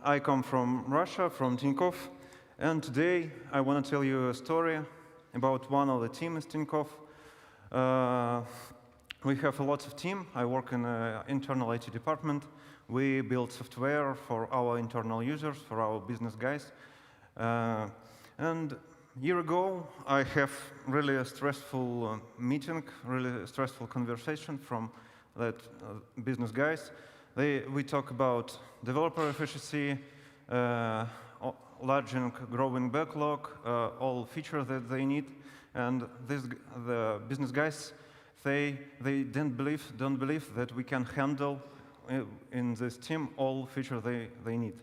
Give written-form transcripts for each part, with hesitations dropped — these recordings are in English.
I come from Russia, from Tinkoff, and today I want to tell you a story about one of the teams in Tinkoff. We have a lot of team. I work in an internal IT department. We build software for our internal users, for our business guys. And a year ago, I have really a stressful meeting, really stressful conversation from that business guys. We talk about developer efficiency, large and growing backlog, all features that they need, and the business guys, they don't believe that we can handle in this team all features they need,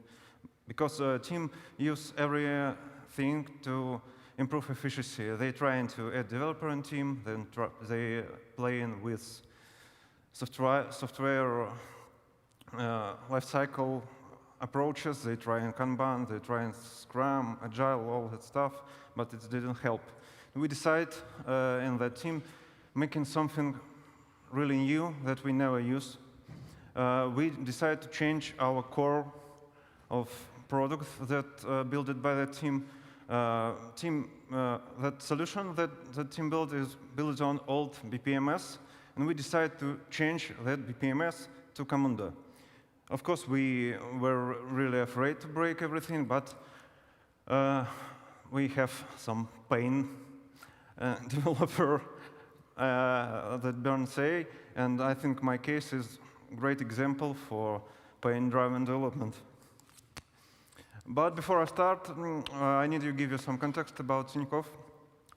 because the team use everything to improve efficiency. They trying to add developer in team, then they playing with software lifecycle approaches. They try in Kanban, they try in Scrum, Agile, all that stuff, but it didn't help. We decide in that team making something really new that we never use. We decide to change our core of products that built by that team. That solution that the team built is built on old BPMS, and we decide to change that BPMS to Camuda. Of course, we were really afraid to break everything, but we have some pain developer that Bern say, and I think my case is a great example for pain-driven development. But before I start, I need to give you some context about Tinkoff.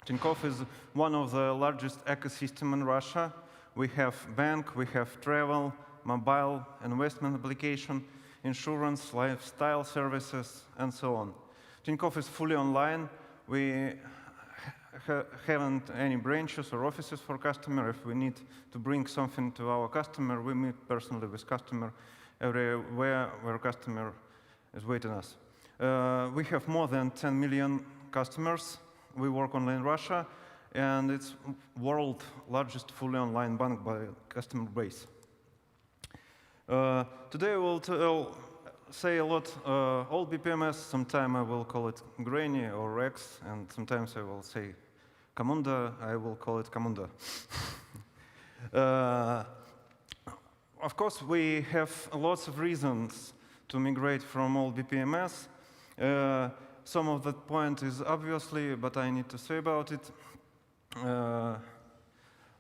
Tinkoff is one of the largest ecosystems in Russia. We have bank, we have travel, mobile, investment application, insurance, lifestyle services, and so on. Tinkoff is fully online. We haven't any branches or offices for customer. If we need to bring something to our customer, we meet personally with customer everywhere where customer is waiting us. We have more than 10 million customers. We work only in Russia, and it's world's largest fully online bank by customer base. Today I will say a lot old BPMS. Sometimes I will call it Granny or Rex, and sometimes I will say Camunda. I will call it Camuda. Of course, we have lots of reasons to migrate from old BPMS. Some of that point is obviously, but I need to say about it.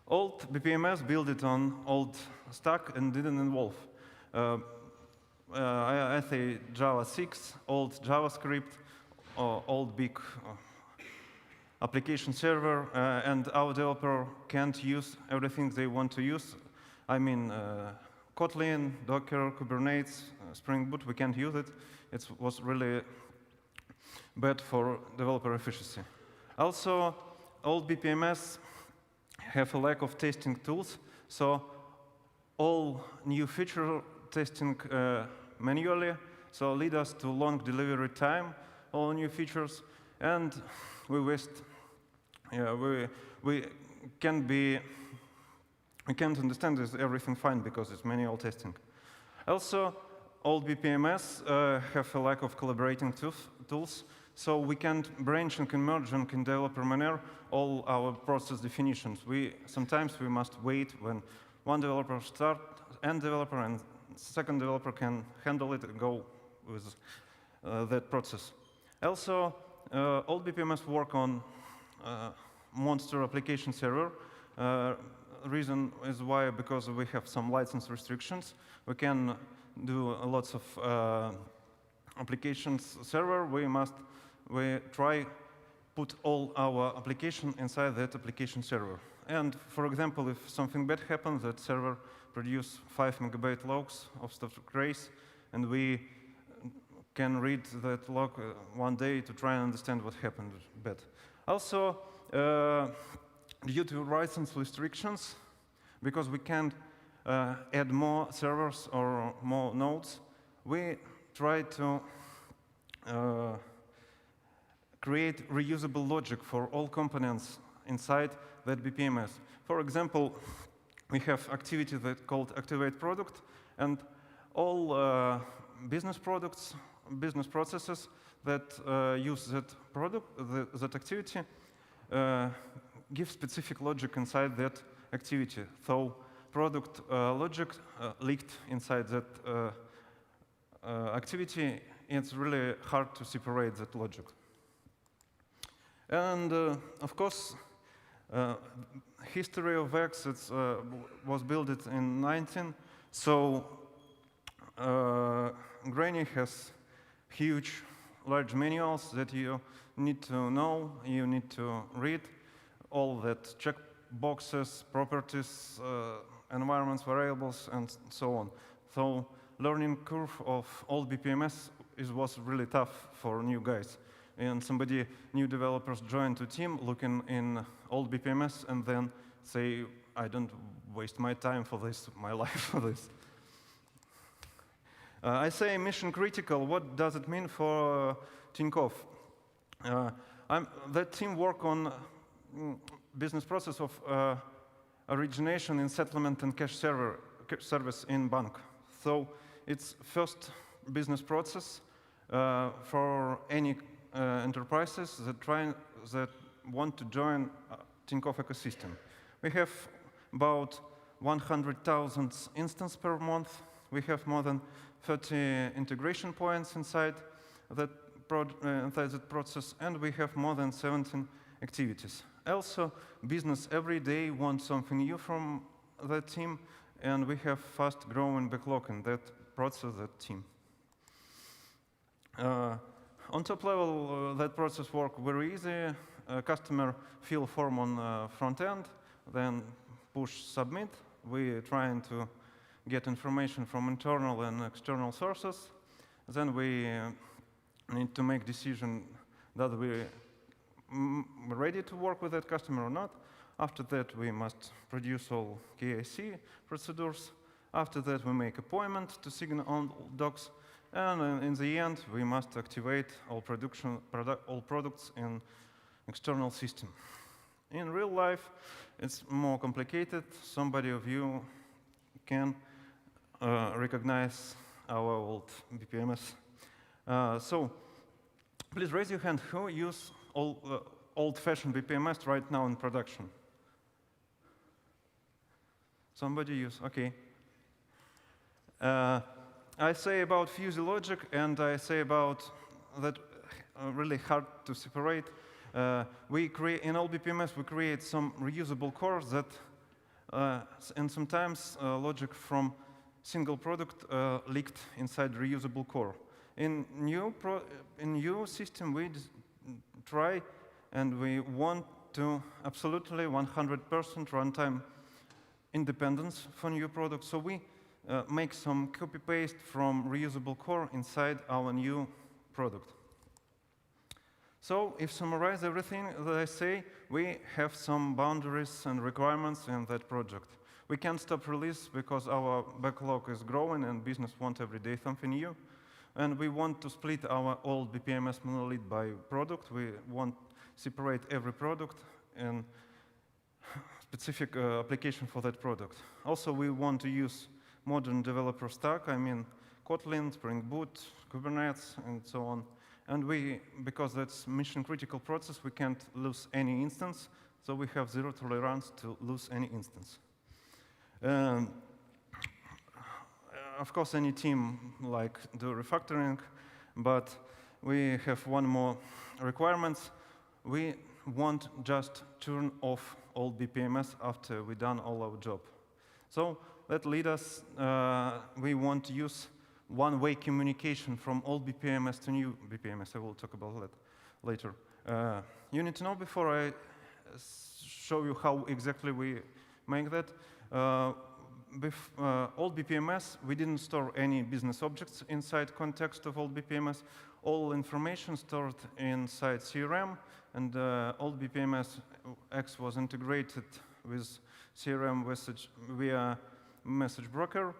Old BPMS built it on old stack and didn't evolve. I say Java 6, old JavaScript, old big application server, and our developer can't use everything they want to use. I mean, Kotlin, Docker, Kubernetes, Spring Boot, we can't use it. It was really bad for developer efficiency. Also, old BPMS have a lack of testing tools, so all new feature testing manually, so lead us to long delivery time, all new features, and we waste. We can't understand this everything fine because it's manual testing. Also, old BPMS have a lack of collaborating tools, so we can't branch and merge in developer manner all our process definitions. Sometimes we must wait when one developer start, end developer, and second developer can handle it and go with that process. Also, old BPMS work on monster application server. Reason is why, because we have some license restrictions. We can do lots of applications server. We try put all our application inside that application server. And for example, if something bad happens, that server produce 5 MB logs of stuff trace, and we can read that log one day to try and understand what happened bad. Also, due to license restrictions, because we can't add more servers or more nodes, we try to create reusable logic for all components inside that BPMS. For example, we have activity that called activate product, and all business products, business processes that use that product, that activity, give specific logic inside that activity. So product logic leaked inside that activity, it's really hard to separate that logic. And of course, history of X was built in 19, so Granny has huge, large manuals that you need to know, you need to read, all that check boxes, properties, environments, variables, and so on. So learning curve of old BPMS was really tough for new guys. And new developers join the team looking in old BPMS and then say, I don't waste my time for this, my life for this. I say mission critical. What does it mean for Tinkoff? That team work on business process of origination and settlement and cash service in bank. So it's first business process for any enterprises that want to join Tinkoff ecosystem. We have about 100,000 instances per month. We have more than 30 integration points inside that process, and we have more than 17 activities. Also, business every day wants something new from that team, and we have fast-growing backlog in that process, that team. On top level, that process works very easy. Customer fill form on front end, then push submit. We're trying to get information from internal and external sources. Then we need to make decision that we're ready to work with that customer or not. After that, we must produce all KIC procedures. After that, we make appointment to signal on docs. And in the end, we must activate all products in external system. In real life, it's more complicated. Somebody of you can recognize our old BPMS. So please raise your hand who use old-fashioned BPMS right now in production. Somebody use, OK. I say about fuzzy logic, and I say about that really hard to separate. In all BPMS, we create some reusable cores that, and sometimes logic from single product leaked inside reusable core. In new system, we try and we want to absolutely 100% runtime independence for new products. So we make some copy-paste from reusable core inside our new product. So if summarize everything that I say, we have some boundaries and requirements in that project. We can't stop release because our backlog is growing and business wants every day something new. And we want to split our old BPMS monolith by product. We want to separate every product and specific application for that product. Also, we want to use modern developer stack. I mean, Kotlin, Spring Boot, Kubernetes, and so on. And because that's mission-critical process, we can't lose any instance. So we have zero tolerance to lose any instance. Of course, any team like do refactoring, but we have one more requirement. We won't just turn off all BPMS after we've done all our job. So that leads us, we want to use one-way communication from old BPMS to new BPMS. I will talk about that later. You need to know before I show you how exactly we make that. Old BPMS, we didn't store any business objects inside context of old BPMS. All information stored inside CRM, and old BPMS X was integrated with CRM message via message broker,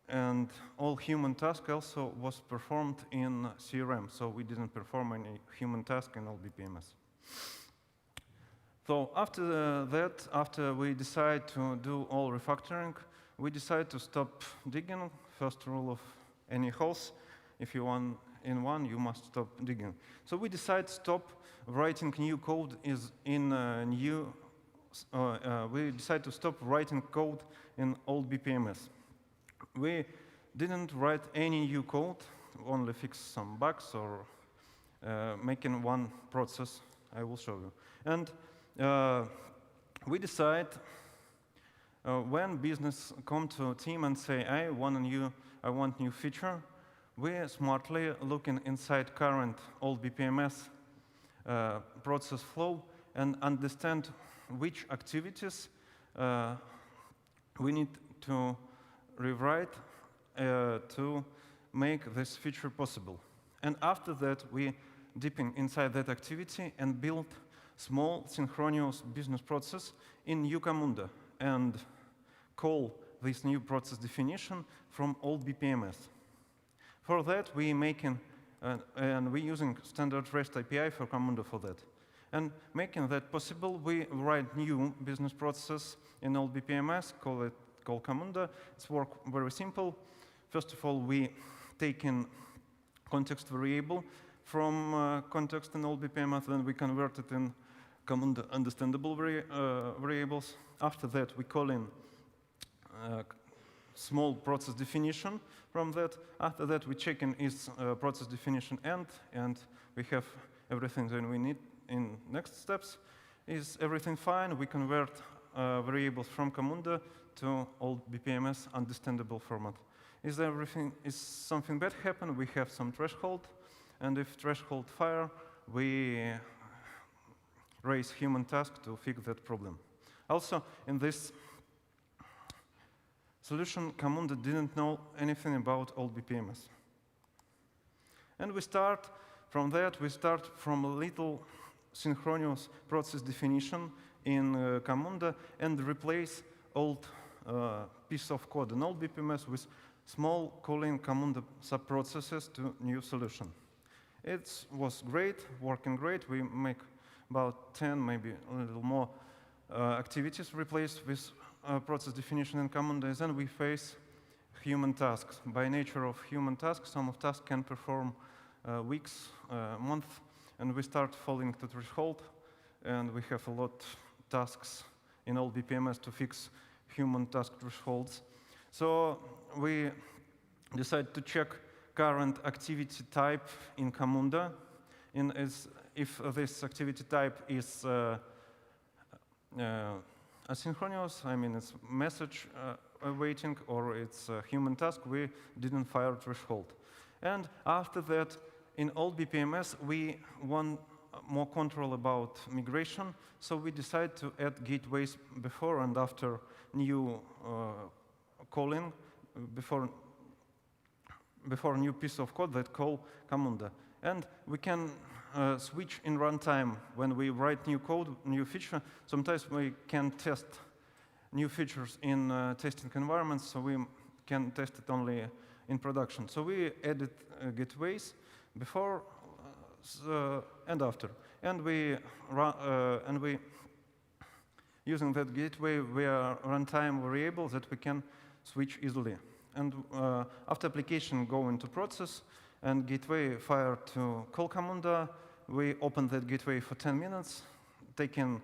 and all human task also was performed in CRM, so we didn't perform any human task in old BPMS. So after that, after we decide to do all refactoring, we decide to stop digging. First rule of any house, if you want in one, you must stop digging. So we decide stop writing new code we decide to stop writing code in old BPMS. We didn't write any new code, only fix some bugs or making one process. I will show you. And we decide when business come to a team and say, I want new feature, we smartly looking inside current old BPMS process flow and understand which activities we need to rewrite to make this feature possible. And after that, we dipping inside that activity and build small synchronous business process in new Camuda and call this new process definition from old BPMS. For that, we making and we're using standard REST API for Camuda for that. And making that possible, we write new business process in old BPMS, call Camuda. It's work very simple. First of all, we take in context variable from context in old BPMS, then we convert it in Camuda understandable variables. After that, we call in small process definition from that. After that, we check in its process definition end, and we have everything that we need. In next steps, is everything fine? We convert variables from Camuda to old BPMS understandable format. Is something bad happen? We have some threshold, and if threshold fire, we raise human task to fix that problem. Also, in this solution, Camuda didn't know anything about old BPMS. And we start from that, we start from a little synchronous process definition in Camuda and replace old piece of code in old BPMS with small calling Camuda subprocesses to new solution. It was great, working great. We make about 10, maybe a little more activities replaced with process definition in Camuda, and then we face human tasks. By nature of human tasks, some of tasks can perform weeks, months, and we start falling to threshold, and we have a lot of tasks in old BPMS to fix human task thresholds. So we decide to check current activity type in Camuda, if this activity type is asynchronous, I mean it's message awaiting, or it's a human task, we didn't fire threshold. And after that, in old BPMS, we want more control about migration, so we decide to add gateways before and after new calling, before new piece of code that call Camuda. And we can switch in runtime when we write new code, new feature. Sometimes we can test new features in testing environments, so we can test it only in production. So we added gateways before and after, and we using that gateway, we are runtime variable that we can switch easily. And after application go into process and gateway fire to call Camuda, we open that gateway for 10 minutes, taking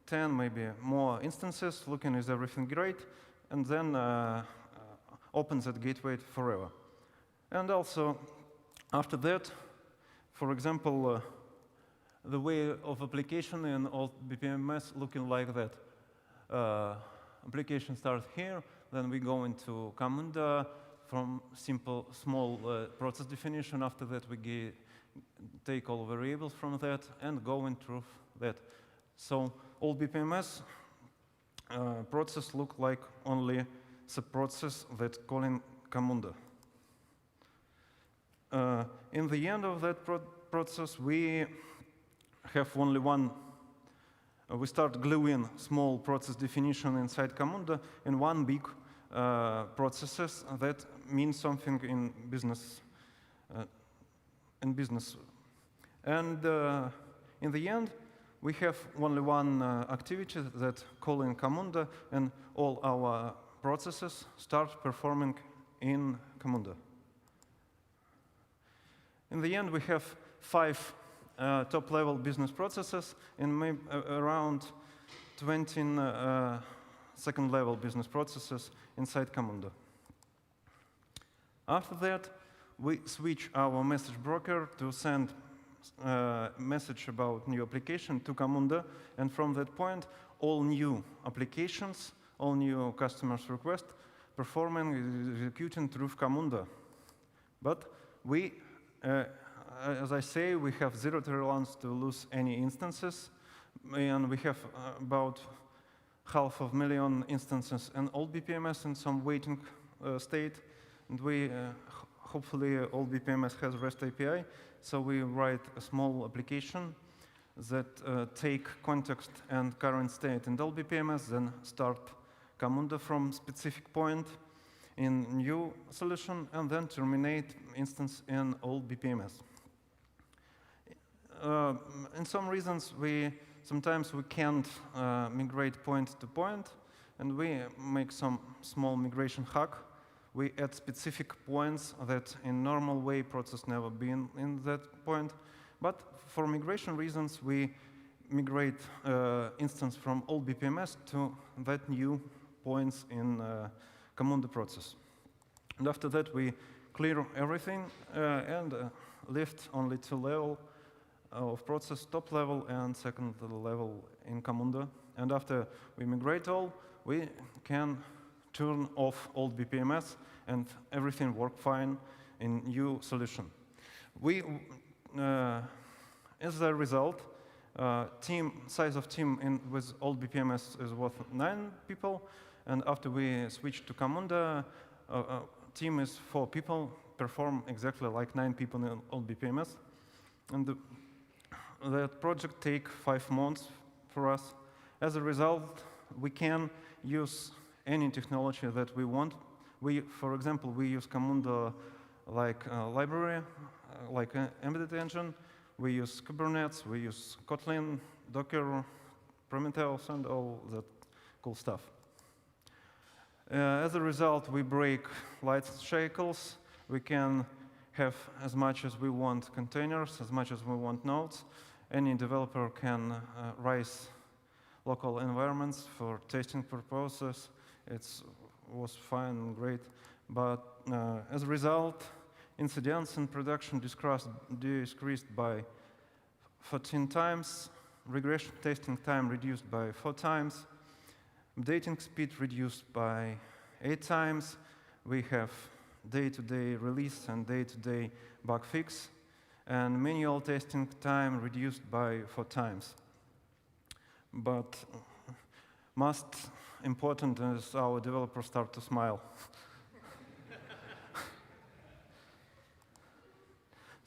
10, maybe more instances, looking is everything great, and then open that gateway forever. And also, after that, for example, the way of application in old BPMS looking like that. Application starts here, then we go into Camuda from simple, small process definition. After that, we take all variables from that and go into that. So old BPMS process look like only subprocess that calling Camuda. In the end of that process, we have only one. We start gluing small process definition inside Camuda in one big processes that means something in business. And in the end, we have only one activity that calling Camuda, and all our processes start performing in Camuda. In the end, we have 5 top-level business processes and maybe around 20 second-level business processes inside Camuda. After that, we switch our message broker to send a message about new application to Camuda, and from that point, all new applications, all new customers' requests, performing and executing through Camuda. But we, as I say, we have zero tolerance to lose any instances, and we have about 500,000 instances in old BPMS in some waiting state, and we hopefully all BPMS has REST API, so we write a small application that take context and current state in old BPMS, then start Camuda from specific point in new solution, and then terminate instance in old BPMS. In some reasons, sometimes we can't migrate point to point, and we make some small migration hack. We add specific points that in normal way process never been in that point. But for migration reasons, we migrate instance from old BPMS to that new points in Camuda process. And after that, we clear everything and lift only 2 levels of process, top level and second level in Camuda. And after we migrate all, we can turn off old BPMS and everything work fine in new solution. As a result, size of team with old BPMS is worth 9 people, and after we switch to Camuda, team is 4 people, perform exactly like 9 people in old BPMS. And that project take 5 months for us. As a result, we can use any technology that we want. For example, we use Camuda like a library, like an embedded engine. We use Kubernetes, we use Kotlin, Docker, Prometheus, and all that cool stuff. As a result, we break light shackles. We can have as much as we want containers, as much as we want nodes. Any developer can raise local environments for testing purposes. It was fine and great. But as a result, incidents in production decreased by 14 times, regression testing time reduced by 4 times, updating speed reduced by 8 times. We have day-to-day release and day-to-day bug fix, and manual testing time reduced by 4 times. But most important is our developers start to smile.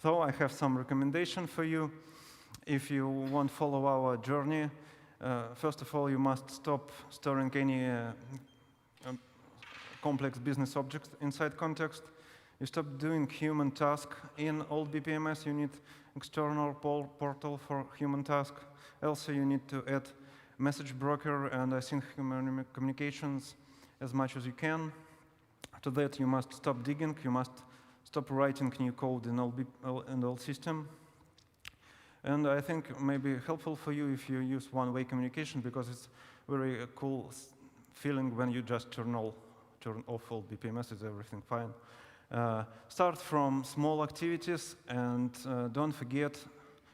So I have some recommendation for you. If you want to follow our journey, first of all, you must stop storing any complex business objects inside context. You stop doing human task in old BPMS. You need external portal for human task. Also, you need to add message broker and asynchronous communications as much as you can. After that, you must stop digging. You must stop writing new code in old system. And I think it may be helpful for you if you use one-way communication, because it's very cool feeling when you just turn off all BPMS, is everything fine. Start from small activities, and don't forget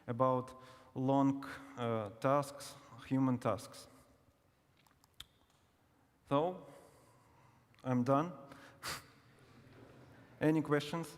about long tasks, human tasks. So, I'm done. Any questions?